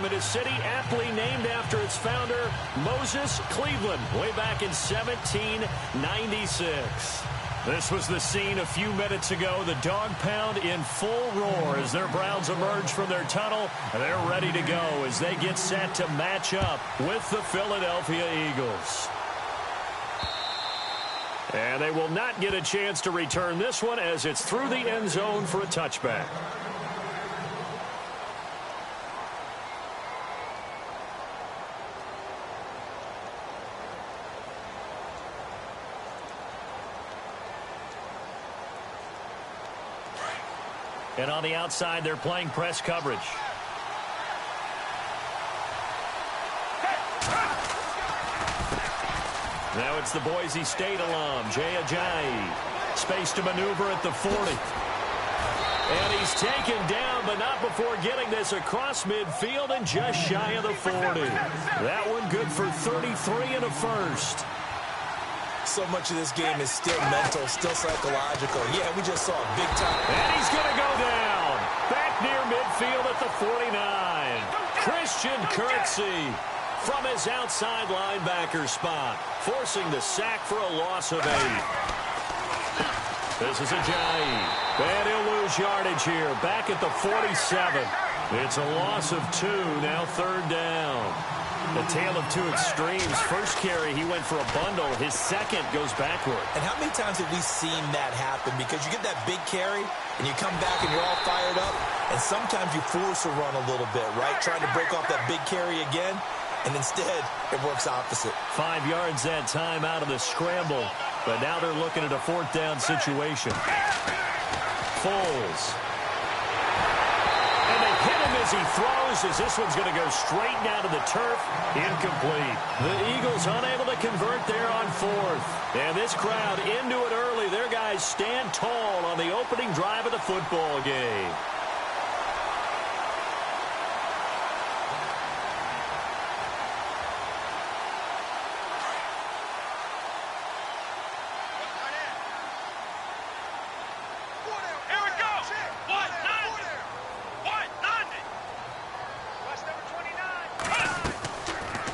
in a city aptly named after its founder, Moses Cleveland, way back in 1796. This was the scene a few minutes ago. The dog pound in full roar as their Browns emerge from their tunnel. They're ready to go as they get set to match up with the Philadelphia Eagles. And they will not get a chance to return this one as it's through the end zone for a touchback. And on the outside, they're playing press coverage. Now it's the Boise State alum, Jay Ajayi. Space to maneuver at the 40. And he's taken down, but not before getting this across midfield and just shy of the 40. That one good for 33 and a first. So much of this game is still mental, still psychological. Yeah, we just saw a big time. And he's going to go down. Back near midfield at the 49. Christian Kirksey from his outside linebacker spot, forcing the sack for a loss of 8. This is Ajayi. And he'll lose yardage here. Back at the 47. It's a loss of 2, now third down. The tale of two extremes. First carry, he went for a bundle. His second goes backward. And how many times have we seen that happen? Because you get that big carry, and you come back and you're all fired up, and sometimes you force a run a little bit, right? Trying to break off that big carry again, and instead, it works opposite. 5 yards that time out of the scramble, but now they're looking at a fourth down situation. Foles. Hit him as he throws, as this one's going to go straight down to the turf. Incomplete. The Eagles unable to convert there on fourth. And this crowd into it early. Their guys stand tall on the opening drive of the football game.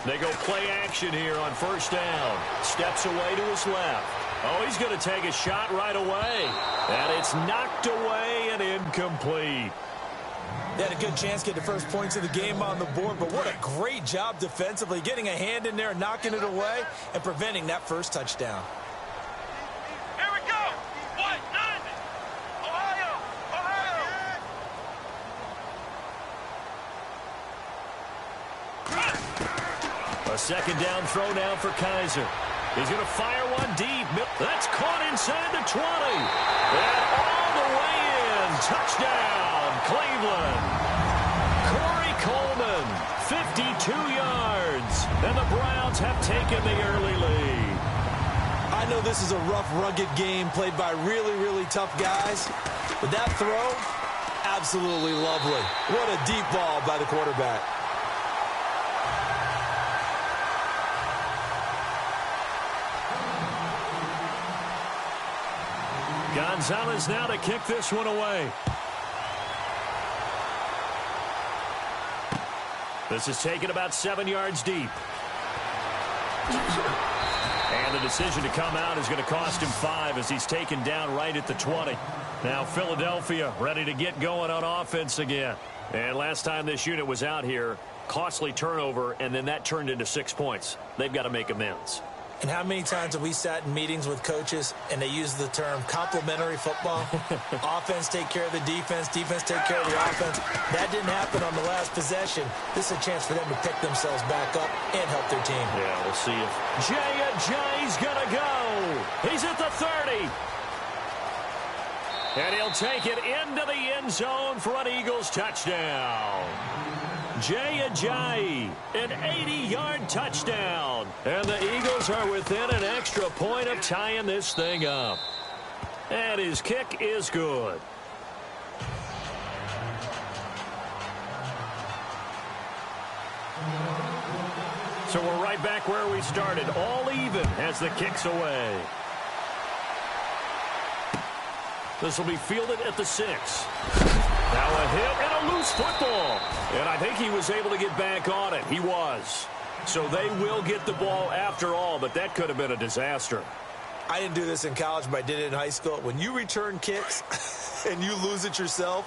They go play action here on first down. Steps away to his left. Oh, he's going to take a shot right away. And it's knocked away and incomplete. They had a good chance to get the first points of the game on the board, but what a great job defensively, getting a hand in there and knocking it away and preventing that first touchdown. Here we go. 1-9. Ohio. A second down throw now for Kaiser. He's going to fire one deep. That's caught inside the 20. And all the way in. Touchdown, Cleveland. Corey Coleman, 52 yards. And the Browns have taken the early lead. I know this is a rough, rugged game played by really, really tough guys. But that throw, absolutely lovely. What a deep ball by the quarterback. Gonzalez now to kick this one away. This is taken about 7 yards deep. And the decision to come out is going to cost him 5 as he's taken down right at the 20. Now Philadelphia ready to get going on offense again. And last time this unit was out here, costly turnover, and then that turned into 6 points. They've got to make amends. And how many times have we sat in meetings with coaches and they use the term complementary football? Offense take care of the defense, defense take care of the offense. That didn't happen on the last possession. This is a chance for them to pick themselves back up and help their team. Yeah, we'll see if Jay Ajayi's going to go. He's at the 30. And he'll take it into the end zone for an Eagles touchdown. Jay Ajayi, an 80-yard touchdown. And the Eagles are within an extra point of tying this thing up. And his kick is good. So we're right back where we started, all even as the kick's away. This will be fielded at the 6. Now a hit and a a loose football. And I think he was able to get back on it. He was. So they will get the ball after all, but that could have been a disaster. I didn't do this in college, but I did it in high school. When you return kicks and you lose it yourself,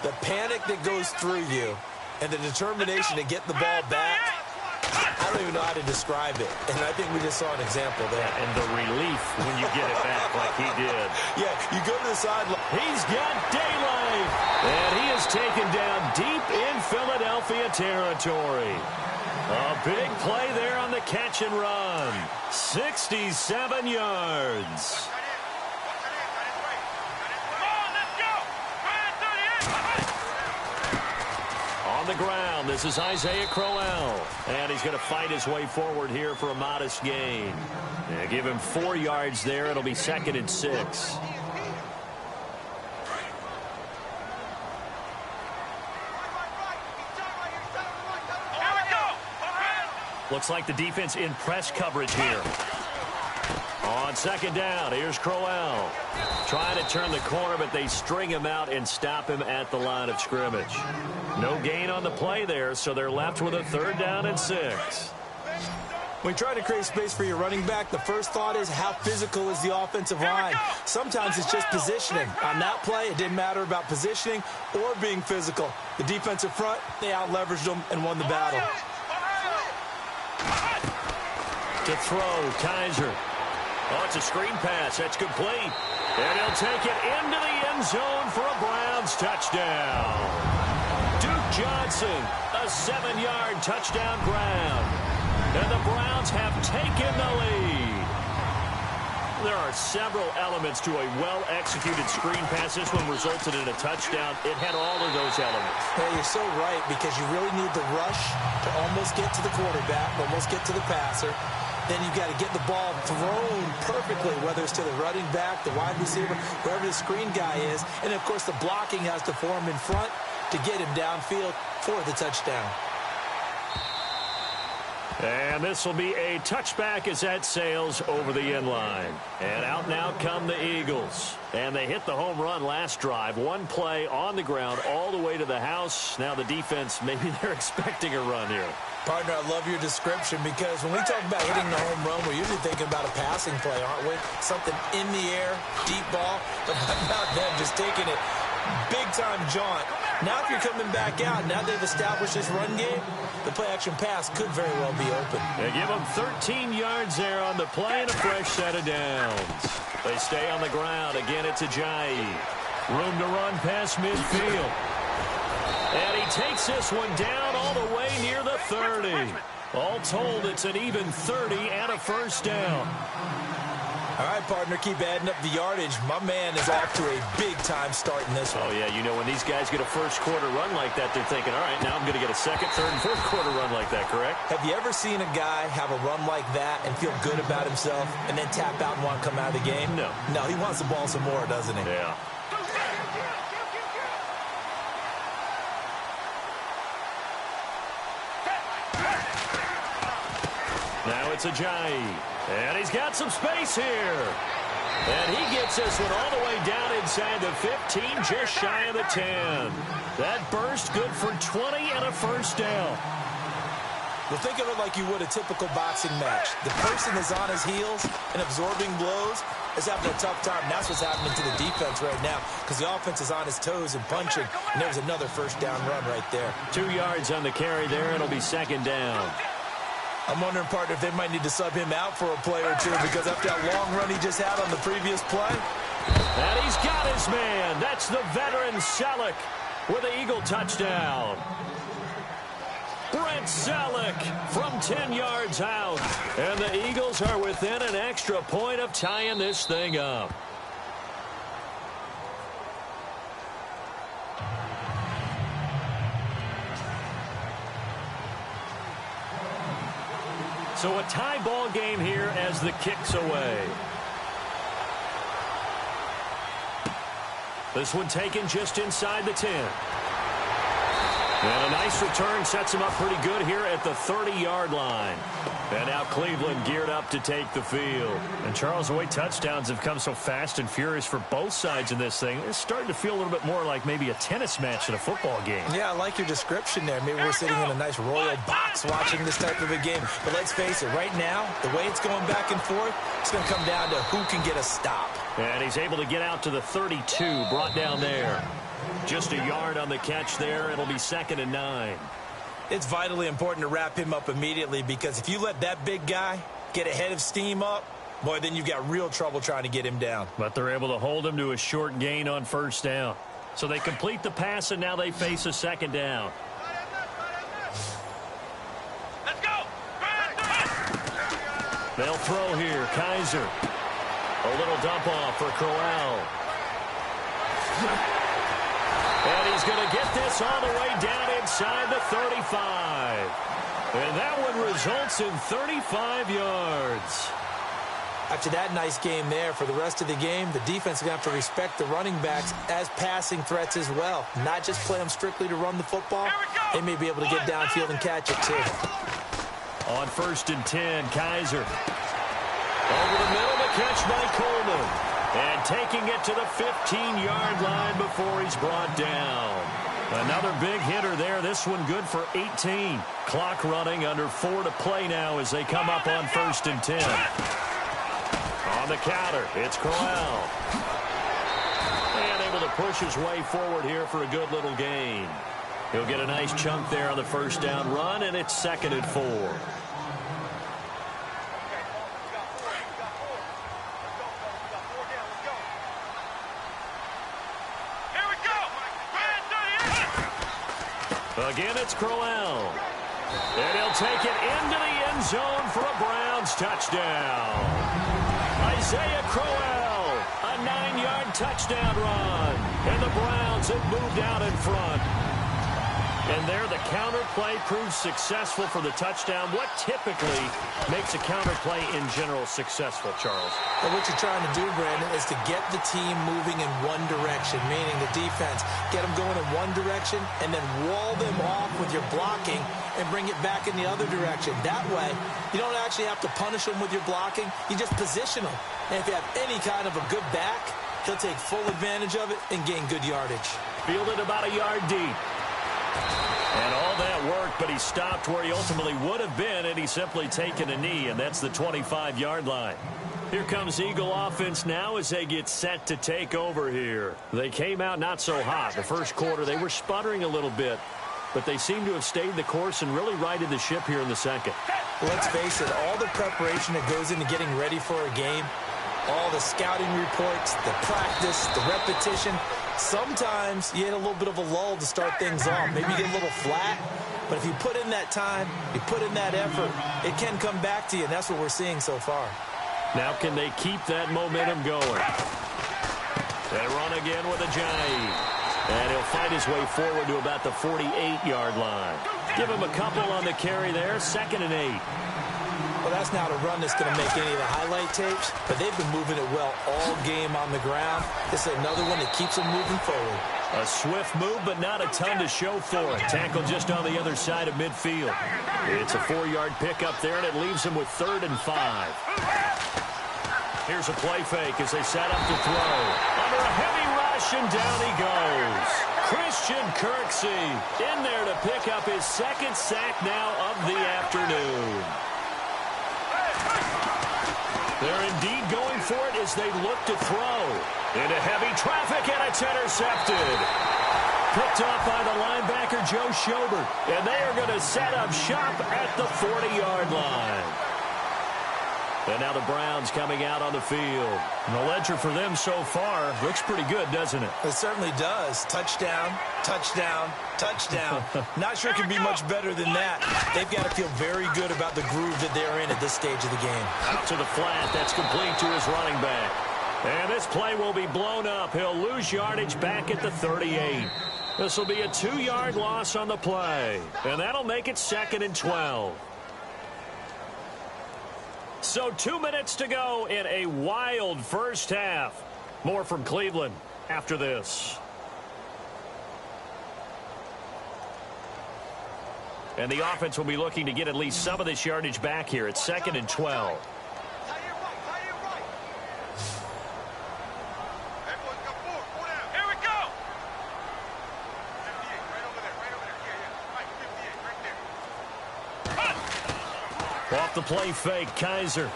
the panic that goes through you and the determination to get the ball back, I don't even know how to describe it. And I think we just saw an example there. And the relief when you get it back like he did. Yeah, you go to the sideline. He's got daylight. And he is taken down deep in Philadelphia territory. A big play there on the catch and run. 67 yards. On the ground, this is Isaiah Crowell. And he's going to fight his way forward here for a modest gain. Give him 4 yards there. It'll be 2nd and 6. Looks like the defense in press coverage here. On 2nd down, here's Crowell. Trying to turn the corner, but they string him out and stop him at the line of scrimmage. No gain on the play there, so they're left with a 3rd down and 6. When you try to create space for your running back, the first thought is how physical is the offensive line. Sometimes it's just positioning. On that play, it didn't matter about positioning or being physical. The defensive front, they out-leveraged them and won the battle. To throw, Kaiser. Oh, it's a screen pass. That's complete. And he'll take it into the end zone for a Browns touchdown. Duke Johnson, a 7-yard touchdown grab. And the Browns have taken the lead. There are several elements to a well-executed screen pass. This one resulted in a touchdown. It had all of those elements. Yeah, you're so right, because you really need the rush to almost get to the quarterback, almost get to the passer. Then you've got to get the ball thrown perfectly, whether it's to the running back, the wide receiver, wherever the screen guy is. And, of course, the blocking has to form in front to get him downfield for the touchdown. And this will be a touchback as that sails over the end line. And out now come the Eagles. And they hit the home run last drive. One play on the ground all the way to the house. Now the defense, maybe they're expecting a run here. Partner, I love your description, because when we talk about hitting the home run, we're usually thinking about a passing play, aren't we? Something in the air, deep ball, but how about them just taking it big-time jaunt. Now if you're coming back out, now they've established this run game, the play-action pass could very well be open. They give them 13 yards there on the play and a fresh set of downs. They stay on the ground. Again, it's Ajayi. Room to run past midfield. And he takes this one down all the way near the 30. All told, it's an even 30 and a first down. All right, partner, keep adding up the yardage. My man is off to a big-time start in this one. Oh, yeah, you know, when these guys get a first-quarter run like that, they're thinking, all right, now I'm going to get a second, third, and fourth-quarter run like that, correct? Have you ever seen a guy have a run like that and feel good about himself and then tap out and want to come out of the game? No. No, he wants the ball some more, doesn't he? Yeah. Now it's Ajayi. And he's got some space here. And he gets this one all the way down inside the 15, just shy of the 10. That burst good for 20 and a first down. Well, think of it like you would a typical boxing match. The person is on his heels and absorbing blows is having a tough time. And that's what's happening to the defense right now, because the offense is on his toes and punching. And there's another first down run right there. 2 yards on the carry there. It'll be second down. I'm wondering, partner, if they might need to sub him out for a play or two, because after that long run he just had on the previous play. And he's got his man. That's the veteran Selleck with an Eagle touchdown. Brent Selleck from 10 yards out. And the Eagles are within an extra point of tying this thing up. So a tie ball game here as the kick's away. This one taken just inside the 10. And a nice return sets him up pretty good here at the 30-yard line. And now Cleveland geared up to take the field. And Charles, the way touchdowns have come so fast and furious for both sides in this thing, it's starting to feel a little bit more like maybe a tennis match in a football game. Yeah, I like your description there. Maybe we're sitting in a nice royal box watching this type of a game. But let's face it, right now, the way it's going back and forth, it's going to come down to who can get a stop. And he's able to get out to the 32, brought down there. Just a yard on the catch there. It'll be 2nd and 9. It's vitally important to wrap him up immediately, because if you let that big guy get a head of steam up, boy, then you've got real trouble trying to get him down. But they're able to hold him to a short gain on 1st down. So they complete the pass, and now they face a 2nd down. Let's go. They'll throw here. Kaiser. A little dump off for Crowell. And he's going to get this all the way down inside the 35. And that one results in 35 yards. After that nice game there, for the rest of the game, the defense is going to have to respect the running backs as passing threats as well. Not just play them strictly to run the football. They may be able to get downfield and catch it, too. On 1st and 10, Kaiser. Over the middle, the catch by Coleman. And taking it to the 15-yard line before he's brought down. Another big hitter there. This one good for 18. Clock running, under 4 to play now as they come up on 1st and 10. On the counter, it's Crowell. And able to push his way forward here for a good little gain. He'll get a nice chunk there on the 1st down run, and it's 2nd and 4. Again, it's Crowell. And he'll take it into the end zone for a Browns touchdown. Isaiah Crowell, a 9-yard touchdown run. And the Browns have moved out in front. And there, the counter play proves successful for the touchdown. What typically makes a counter play in general successful, Charles? But what you're trying to do, Brandon, is to get the team moving in one direction, meaning the defense. Get them going in one direction and then wall them off with your blocking and bring it back in the other direction. That way, you don't actually have to punish them with your blocking. You just position them. And if you have any kind of a good back, he'll take full advantage of it and gain good yardage. Fielded about a yard deep. And all that worked, but he stopped where he ultimately would have been, and he's simply taken a knee, and that's the 25-yard line. Here comes Eagle offense now as they get set to take over here. They came out not so hot. The first quarter, they were sputtering a little bit, but they seem to have stayed the course and really righted the ship here in the second. Let's face it, all the preparation that goes into getting ready for a game, all the scouting reports, the practice, the repetition, sometimes you hit a little bit of a lull to start things off. Maybe you get a little flat, but if you put in that time, you put in that effort, it can come back to you, and that's what we're seeing so far. Now can they keep that momentum going? They run again with a jive. And he'll fight his way forward to about the 48-yard line. Give him a couple on the carry there, 2nd and 8. Well, that's not a run that's going to make any of the highlight tapes, but they've been moving it well all game on the ground. This is another one that keeps them moving forward. A swift move, but not a ton to show for it. Tackle just on the other side of midfield. It's a 4-yard pickup there, and it leaves him with 3rd and 5. Here's a play fake as they set up to throw. Under a heavy rush, and down he goes. Christian Kirksey in there to pick up his 2nd sack now of the afternoon. They're indeed going for it as they look to throw. Into heavy traffic, and it's intercepted. Picked off by the linebacker, Joe Schobert. And they are going to set up shop at the 40-yard line. And now the Browns coming out on the field. And the ledger for them so far looks pretty good, doesn't it? It certainly does. Touchdown, touchdown, touchdown. Not sure it can be much better than that. They've got to feel very good about the groove that they're in at this stage of the game. Out to the flat. That's complete to his running back. And this play will be blown up. He'll lose yardage back at the 38. This will be a 2-yard loss on the play. And that'll make it 2nd and 12. So 2 minutes to go in a wild first half. More from Cleveland after this. And the offense will be looking to get at least some of this yardage back here. It's 2nd and 12. Here we go. Off the play fake, Kaiser.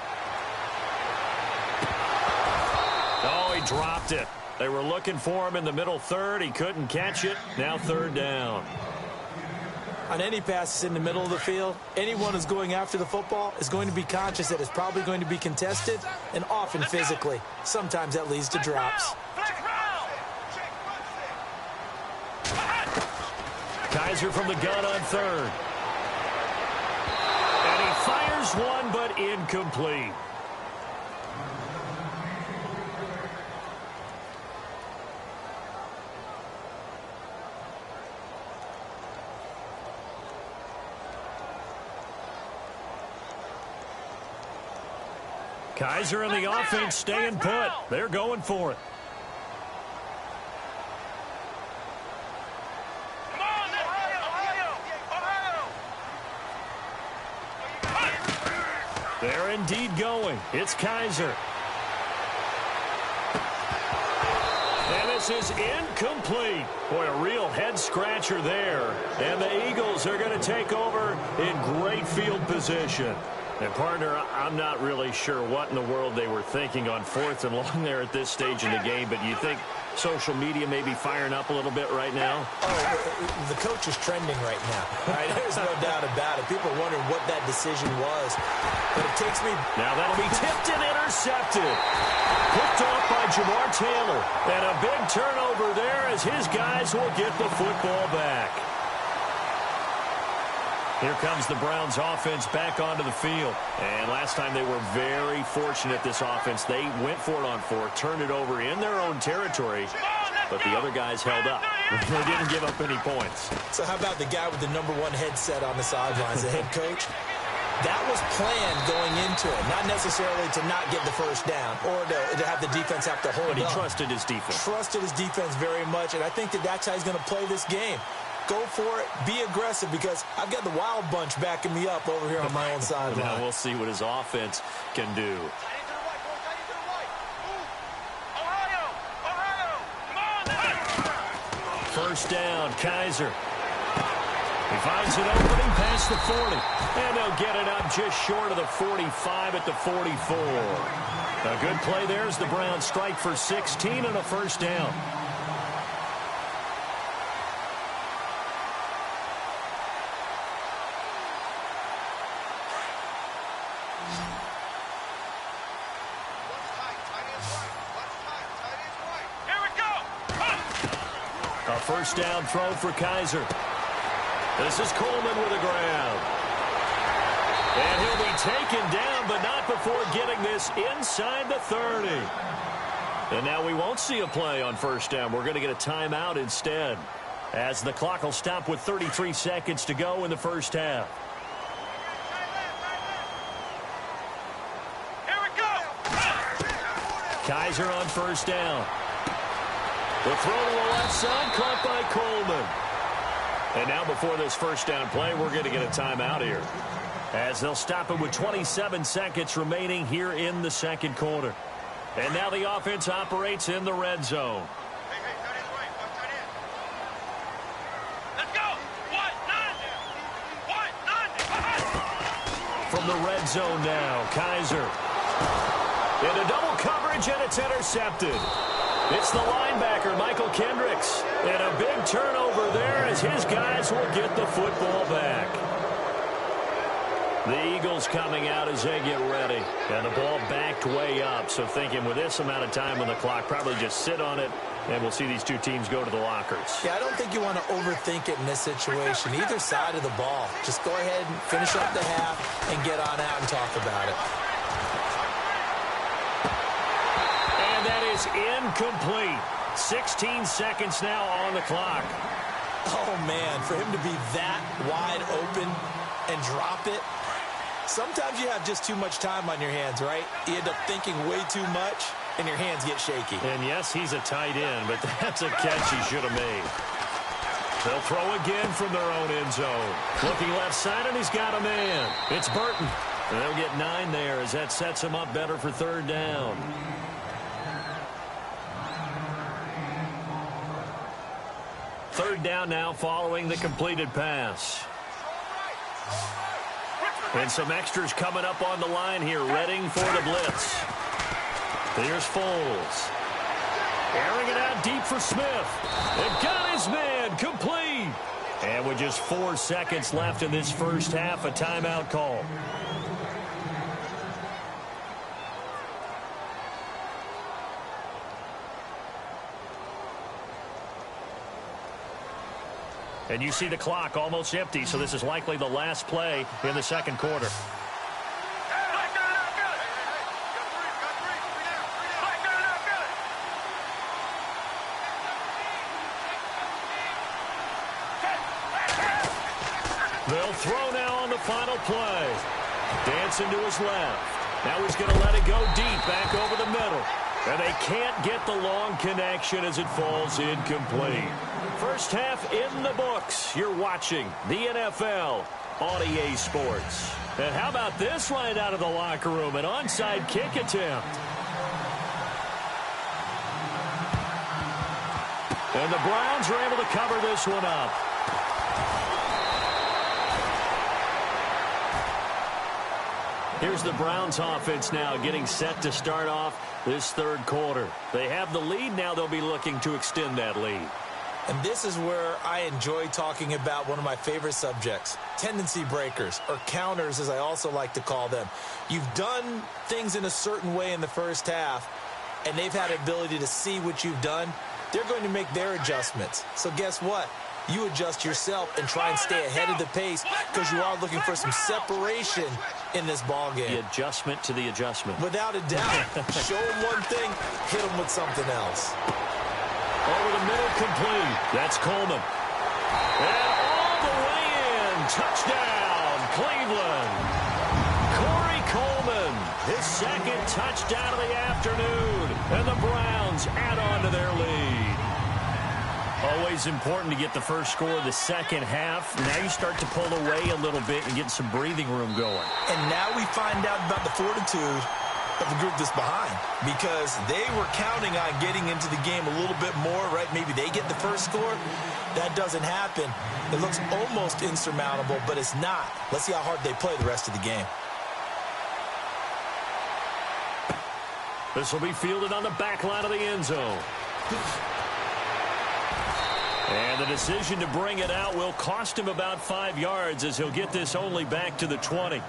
Oh, he dropped it. They were looking for him in the middle third. He couldn't catch it. Now 3rd down. On any passes in the middle of the field, anyone who's going after the football is going to be conscious that it's probably going to be contested and often physically. Sometimes that leads to drops. Kaiser from the gun on 3rd. And he fires one, but incomplete. Kaiser and the offense staying put. They're going for it. Come on, Ohio! They're indeed going. It's Kaiser. And this is incomplete. Boy, a real head-scratcher there. And the Eagles are going to take over in great field position. And, partner, I'm not really sure what in the world they were thinking on 4th and long there at this stage in the game, but you think social media may be firing up a little bit right now? Oh, the coach is trending right now. Right? There's no doubt about it. People are wondering what that decision was. But it takes me... Now that'll be tipped and intercepted. Picked off by Jamar Taylor. And a big turnover there as his guys will get the football back. Here comes the Browns offense back onto the field. And last time they were very fortunate, this offense. They went for it on 4, turned it over in their own territory, but the other guys held up. They didn't give up any points. So how about the guy with the #1 headset on the sidelines, the head coach? That was planned going into it, not necessarily to not get the first down or to have the defense have to hold But he up. trusted his defense. Trusted his defense very much, and I think that's how he's going to play this game. Go for it. Be aggressive because I've got the wild bunch backing me up over here on my own sideline. Now we'll see what his offense can do. First down, Kaiser. He finds an opening past the 40. And they'll get it up just short of the 45 at the 44. A good play there as the Browns strike for 16 and a first down. A first down throw for Kaiser. This is Coleman with the ground. And he'll be taken down, but not before getting this inside the 30. And now we won't see a play on first down. We're going to get a timeout instead, as the clock will stop with 33 seconds to go in the first half. Here we go. Kaiser on first down. The throw to the left side, caught by Coleman. And now before this first down play, we're going to get a timeout here, as they'll stop it with 27 seconds remaining here in the second quarter. And now the offense operates in the red zone. Let's go. From the red zone now, Kaiser. Into double coverage, and it's intercepted. It's the linebacker, Michael Kendricks. And a big turnover there as his guys will get the football back. The Eagles coming out as they get ready. And the ball backed way up. So thinking with this amount of time on the clock, probably just sit on it, and we'll see these two teams go to the lockers. Yeah, I don't think you want to overthink it in this situation. Either side of the ball. Just go ahead and finish up the half and get on out and talk about it. Is incomplete. 16 seconds now on the clock. Oh, man, for him to be that wide open and drop it. Sometimes you have just too much time on your hands, right? You end up thinking way too much, and your hands get shaky. And, yes, he's a tight end, but that's a catch he should have made. They'll throw again from their own end zone. Looking left side, and he's got a man. It's Burton. And they'll get 9 there as that sets him up better for 3rd down. Third down now following the completed pass. And some extras coming up on the line here, readying for the blitz. Here's Foles. Airing it out deep for Smith. They've got his man complete. And with just 4 seconds left in this first half, a timeout call. And you see the clock almost empty, so this is likely the last play in the second quarter. They'll throw now on the final play. Dancing to his left. Now he's going to let it go deep back over the middle. And they can't get the long connection as it falls incomplete. First half in the books. You're watching the NFL on EA Sports. And how about this right out of the locker room? An onside kick attempt. And the Browns are able to cover this one up. Here's the Browns offense now getting set to start off this third quarter. They have the lead. Now they'll be looking to extend that lead. And this is where I enjoy talking about one of my favorite subjects, tendency breakers, or counters as I also like to call them. You've done things in a certain way in the first half, and they've had the ability to see what you've done. They're going to make their adjustments. So guess what? You adjust yourself and try and stay ahead of the pace because you are looking for some separation in this ball game. The adjustment to the adjustment. Without a doubt. Show them one thing, hit them with something else. Over the middle, complete. That's Coleman. And all the way in. Touchdown, Cleveland. Corey Coleman, his second touchdown of the afternoon. And the Browns add on to their lead. Always important to get the first score of the second half. Now you start to pull away a little bit and get some breathing room going. And now we find out about the fortitude of the group that's behind, because they were counting on getting into the game a little bit more, right? Maybe they get the first score. That doesn't happen. It looks almost insurmountable, but it's not. Let's see how hard they play the rest of the game. This will be fielded on the back line of the end zone. And the decision to bring it out will cost him about 5 yards as he'll get this only back to the 20.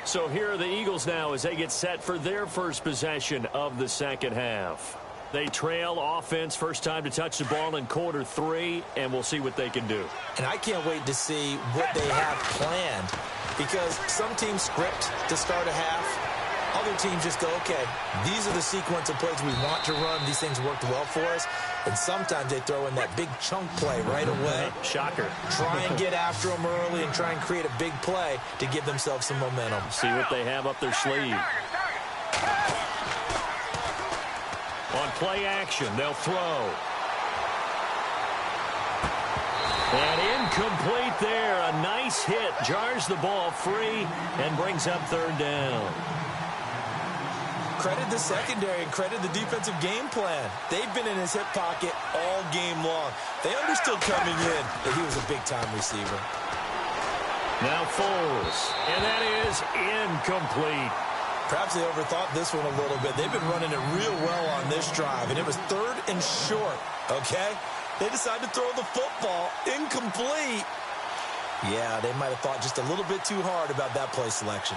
So here are the Eagles now as they get set for their first possession of the second half. They trail offense, first time to touch the ball in quarter 3, and we'll see what they can do. And I can't wait to see what they have planned, because some teams script to start a half. Other teams just go, okay, these are the sequence of plays we want to run. These things worked well for us. And sometimes they throw in that big chunk play right away. Shocker. Try and get after them early and try and create a big play to give themselves some momentum. See what they have up their sleeve. On play action, they'll throw. And incomplete there. A nice hit. Jars the ball free and brings up third down. Credit the secondary and credit the defensive game plan. They've been in his hip pocket all game long. They understood coming in that he was a big-time receiver. Now Foles, and that is incomplete. Perhaps they overthought this one a little bit. They've been running it real well on this drive, and it was 3rd and short, okay? They decided to throw the football incomplete. Yeah, they might have thought just a little bit too hard about that play selection.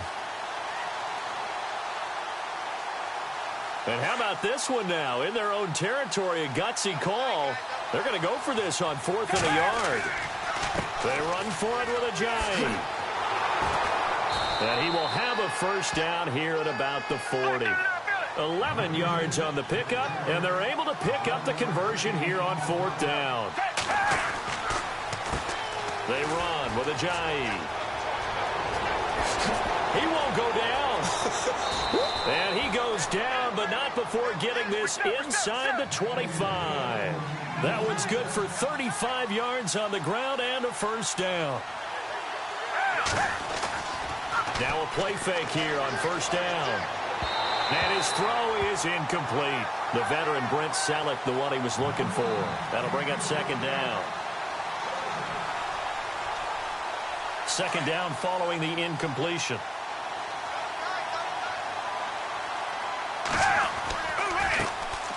And how about this one now? In their own territory, a gutsy call. They're going to go for this on 4th and a yard. They run for it with a giant. And he will have a first down here at about the 40. 11 yards on the pickup, and they're able to pick up the conversion here on 4th down. They run with a giant. He won't go down. And he goes down, but not before getting this inside the 25. That one's good for 35 yards on the ground and a first down. Now a play fake here on first down. And his throw is incomplete. The veteran Brent Selleck, the one he was looking for. That'll bring up second down. Second down following the incompletion.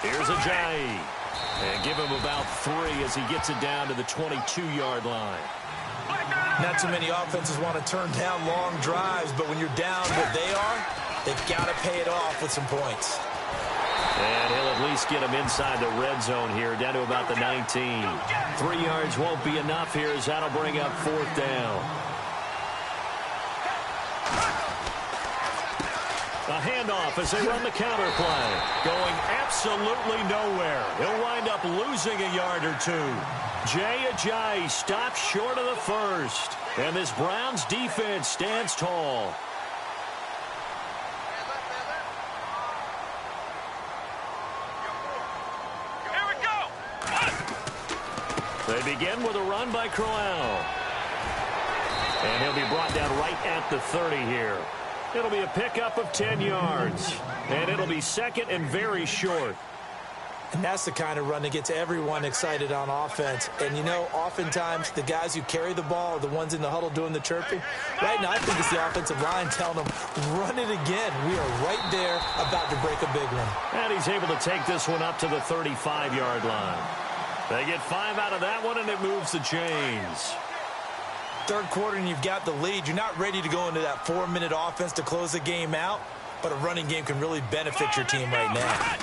Here's Ajayi. And give him about 3 as he gets it down to the 22-yard line. Not too many offenses want to turn down long drives, but when you're down what they are, they've got to pay it off with some points. And he'll at least get him inside the red zone here, down to about the 19. 3 yards won't be enough here as that'll bring up fourth down. A handoff as they run the counter play. Going absolutely nowhere. He'll wind up losing a yard or 2. Jay Ajayi stops short of the first. And this Browns defense stands tall. Here we go. They begin with a run by Crowell. And he'll be brought down right at the 30 here. It'll be a pickup of 10 yards. And it'll be second and very short. And that's the kind of run that gets everyone excited on offense. And, you know, oftentimes the guys who carry the ball are the ones in the huddle doing the chirping. Right now, I think it's the offensive line telling them, run it again. We are right there about to break a big one. And he's able to take this one up to the 35-yard line. They get 5 out of that one, and it moves the chains. Third quarter and you've got the lead. You're not ready to go into that 4-minute offense to close the game out, but a running game can really benefit your team right now.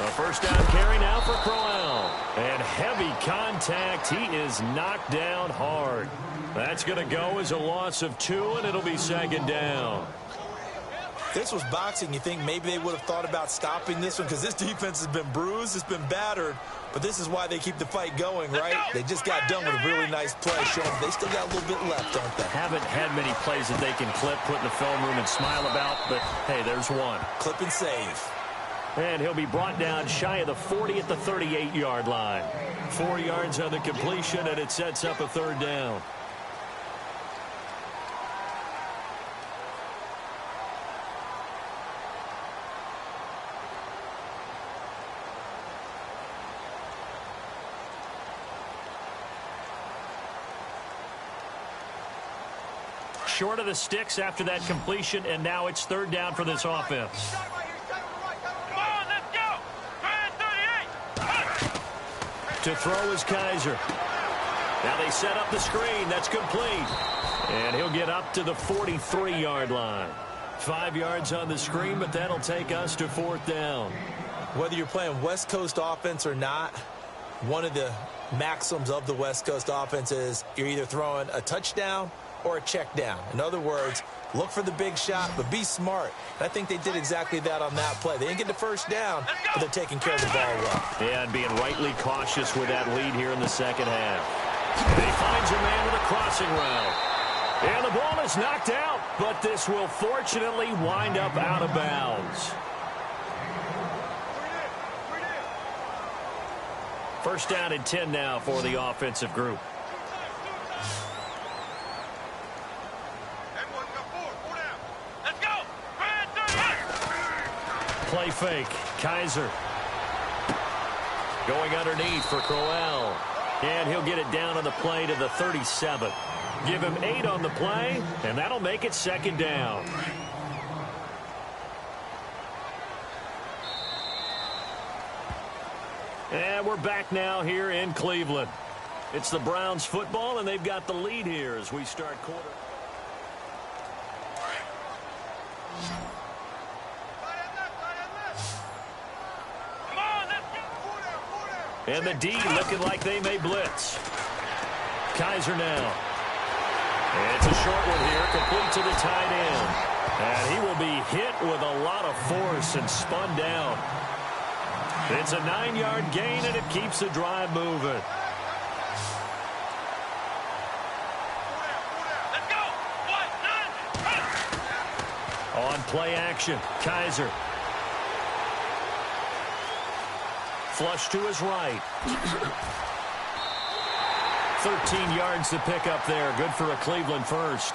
A first down carry now for Crowell. And heavy contact. He is knocked down hard. That's going to go as a loss of 2, and it'll be second down. This was boxing. You think maybe they would have thought about stopping this one because this defense has been bruised, it's been battered, but this is why they keep the fight going, right? They just got done with a really nice play, showing they still got a little bit left, don't they? Haven't had many plays that they can clip, put in the film room, and smile about, but hey, there's one. Clip and save. And he'll be brought down shy of the 40 at the 38-yard line. 4 yards on the completion, and it sets up a third down. Short of the sticks after that completion, and now it's third down for this offense. Come on, let's go. Try 38. To throw is Kaiser. Now they set up the screen. That's complete. And he'll get up to the 43-yard line. 5 yards on the screen, but that'll take us to fourth down. Whether you're playing West Coast offense or not, one of the maxims of the West Coast offense is you're either throwing a touchdown or a check down. In other words, look for the big shot, but be smart. And I think they did exactly that on that play. They didn't get the first down, but they're taking care of the ball well. Yeah, and being rightly cautious with that lead here in the second half. And he finds a man with a crossing route. And the ball is knocked out, but this will fortunately wind up out of bounds. First down and 10 now for the offensive group. Let's go. Try 38. Play fake. Kaiser. Going underneath for Crowell. And he'll get it down on the play to the 37. Give him 8 on the play, and that'll make it second down. And we're back now here in Cleveland. It's the Browns football, and they've got the lead here as we start quarter. Come on, let's go. And the D looking like they may blitz. Kaiser now. And it's a short one here, complete to the tight end. And he will be hit with a lot of force and spun down. It's a 9-yard gain, and it keeps the drive moving. Let's go. 1, 9. On play action, Kaiser. Flush to his right. 13 yards to pick up there. Good for a Cleveland first.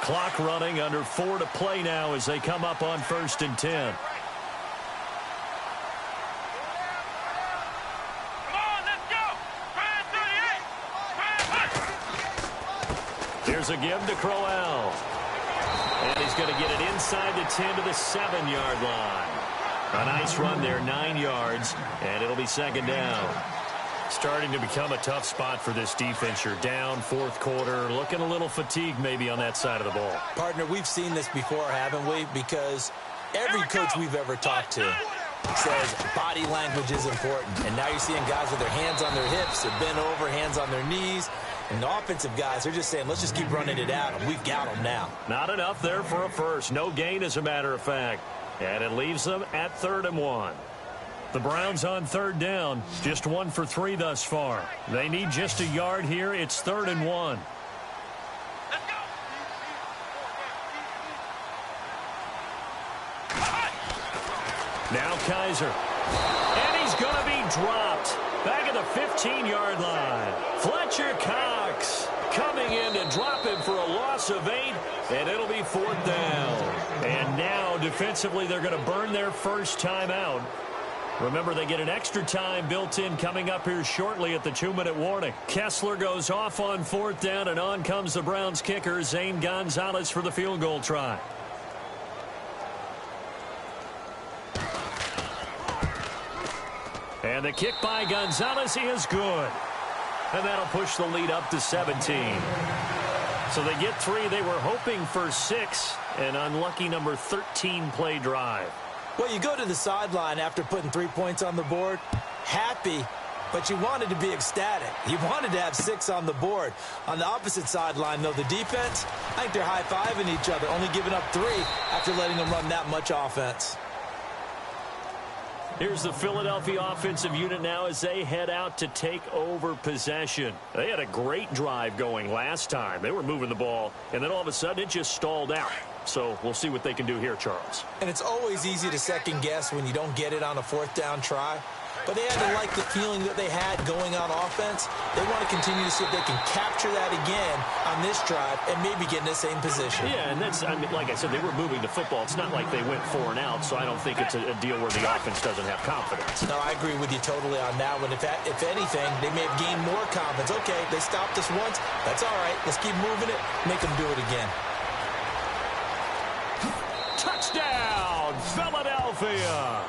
Clock running, under 4 to play now as they come up on 1st and 10. Here's a give to Crowell. And he's going to get it inside the 10 to the 7-yard line. A nice run there, 9 yards, and it'll be 2nd down. Starting to become a tough spot for this defense. You're down 4th quarter, looking a little fatigued maybe on that side of the ball. Partner, we've seen this before, haven't we? Because every coach we've ever talked to says body language is important. And now you're seeing guys with their hands on their hips, they're bent over, hands on their knees. And the offensive guys, they're just saying, let's just keep running it at them. We've got them now. Not enough there for a first. No gain, as a matter of fact. And it leaves them at 3rd and 1. The Browns on 3rd down. Just 1 for 3 thus far. They need just a yard here. It's 3rd and 1. Let's go. Now Kaiser. And he's going to be dropped. Back at the 15-yard line. Fletcher Cox coming in to drop him for a loss of 8, and it'll be 4th down. And now, defensively, they're going to burn their first timeout. Remember, they get an extra time built in coming up here shortly at the 2-minute warning. Kessler goes off on 4th down, and on comes the Browns kicker, Zane Gonzalez, for the field goal try. And the kick by Gonzalez is good. And that'll push the lead up to 17. So they get 3. They were hoping for 6. An unlucky number 13 play drive. Well, you go to the sideline after putting 3 points on the board, happy, but you wanted to be ecstatic. You wanted to have 6 on the board. On the opposite sideline, though, the defense, I think they're high-fiving each other, only giving up 3 after letting them run that much offense. Here's the Philadelphia offensive unit now as they head out to take over possession. They had a great drive going last time. They were moving the ball, and then all of a sudden it just stalled out. So we'll see what they can do here, Charles. And it's always easy to second guess when you don't get it on a 4th down try. But they had to like the feeling that they had going on offense. They want to continue to see if they can capture that again on this drive and maybe get in the same position. Yeah, and that's, I mean, like I said, they were moving the football. It's not like they went 4 and out, so I don't think it's a deal where the offense doesn't have confidence. No, I agree with you totally on that one. If anything, they may have gained more confidence. Okay, they stopped us once. That's all right. Let's keep moving it. Make them do it again. Touchdown, Philadelphia!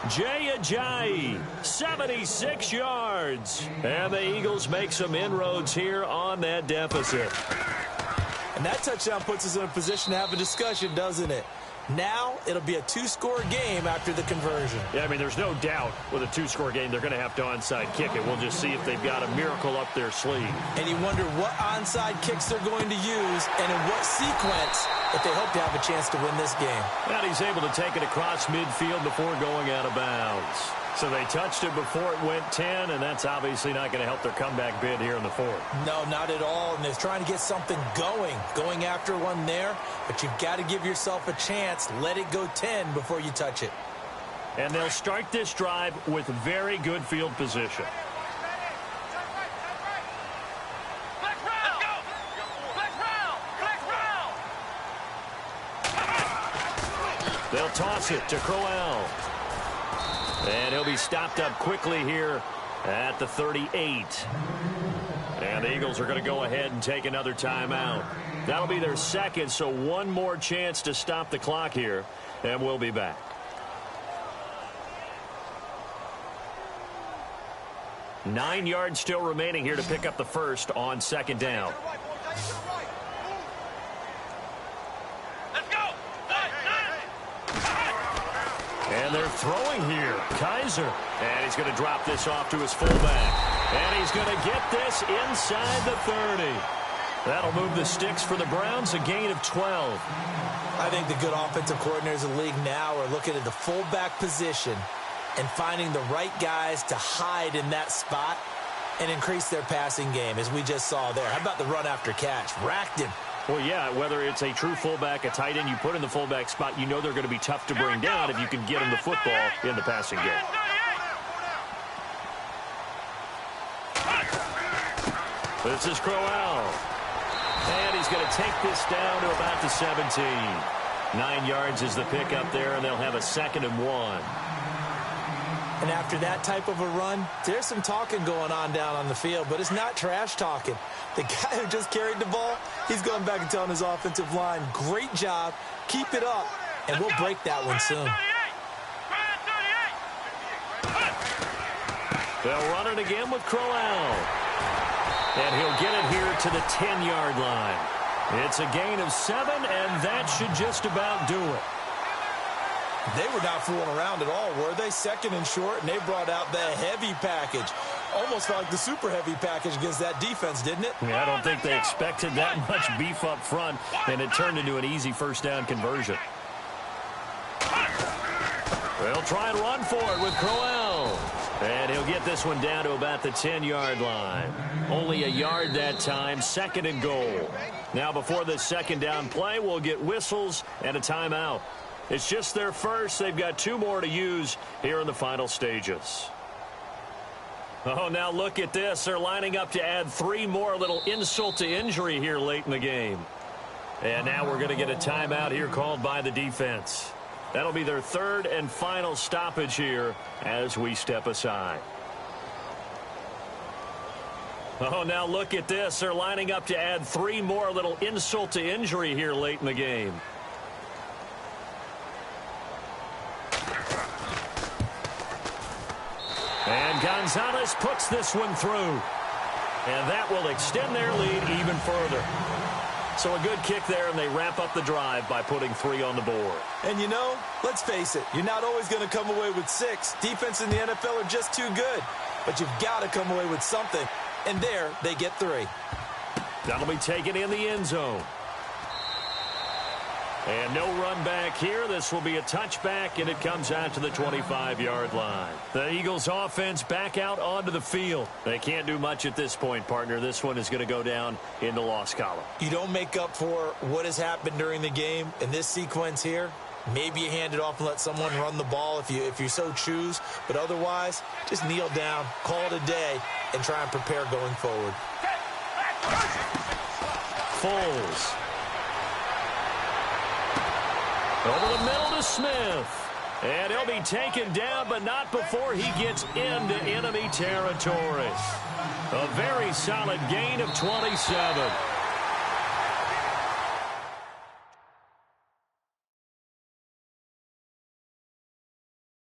Jay Ajayi, 76 yards. And the Eagles make some inroads here on that deficit. And that touchdown puts us in a position to have a discussion, doesn't it? Now it'll be a 2-score game after the conversion. Yeah, I mean, there's no doubt with a 2-score game they're going to have to onside kick it. We'll just see if they've got a miracle up their sleeve. And you wonder what onside kicks they're going to use and in what sequence if they hope to have a chance to win this game. And he's able to take it across midfield before going out of bounds. So they touched it before it went 10, and that's obviously not going to help their comeback bid here in the 4th. No, not at all. And they're trying to get something going after one there. But you've got to give yourself a chance. Let it go 10 before you touch it. And they'll start this drive with very good field position. They'll toss it to Crowell. And he'll be stopped up quickly here at the 38. And the Eagles are going to go ahead and take another timeout. That'll be their 2nd, so one more chance to stop the clock here, and we'll be back. Nine yards still remaining here to pick up the first on 2nd down. And they're throwing here. Kaiser. And he's going to drop this off to his fullback. And he's going to get this inside the 30. That'll move the sticks for the Browns, a gain of 12. I think the good offensive coordinators in the league now are looking at the fullback position and finding the right guys to hide in that spot and increase their passing game, as we just saw there. How about the run after catch? Racked him. Well, yeah, whether it's a true fullback, a tight end you put in the fullback spot, you know they're going to be tough to bring down if you can get them the football in the passing game. This is Crowell. And he's going to take this down to about the 17. 9 yards is the pickup there, and they'll have a 2nd and 1. And after that type of a run, there's some talking going on down on the field, but it's not trash talking. The guy who just carried the ball, he's going back and telling his offensive line, great job, keep it up, and we'll break that one soon. They'll run it again with Crowell. And he'll get it here to the 10-yard line. It's a gain of 7, and that should just about do it. They were not fooling around at all, were they? 2nd and short, and they brought out the heavy package. Almost like the super heavy package against that defense, didn't it? Yeah, I don't think they expected that much beef up front, and it turned into an easy first down conversion. They'll try and run for it with Crowell. And he'll get this one down to about the 10-yard line. Only a yard that time, 2nd and goal. Now before this 2nd down play, we'll get whistles and a timeout. It's just their first. They've got 2 more to use here in the final stages. Oh, now look at this. They're lining up to add 3 more, a little insult to injury here late in the game. And now we're going to get a timeout here called by the defense. That'll be their 3rd and final stoppage here as we step aside. Oh, now look at this. They're lining up to add 3 more, a little insult to injury here late in the game. And Gonzalez puts this one through. And that will extend their lead even further. So a good kick there, and they wrap up the drive by putting 3 on the board. And you know, let's face it, you're not always going to come away with 6. Defense in the NFL are just too good. But you've got to come away with something. And there, they get 3. That'll be taken in the end zone. And no run back here. This will be a touchback, and it comes out to the 25-yard line. The Eagles offense back out onto the field. They can't do much at this point, partner. This one is going to go down in the loss column. You don't make up for what has happened during the game in this sequence here. Maybe you hand it off and let someone run the ball if you so choose. But otherwise, just kneel down, call it a day, and try and prepare going forward. Foles. Over the middle to Smith. And he'll be taken down, but not before he gets into enemy territory. A very solid gain of 27.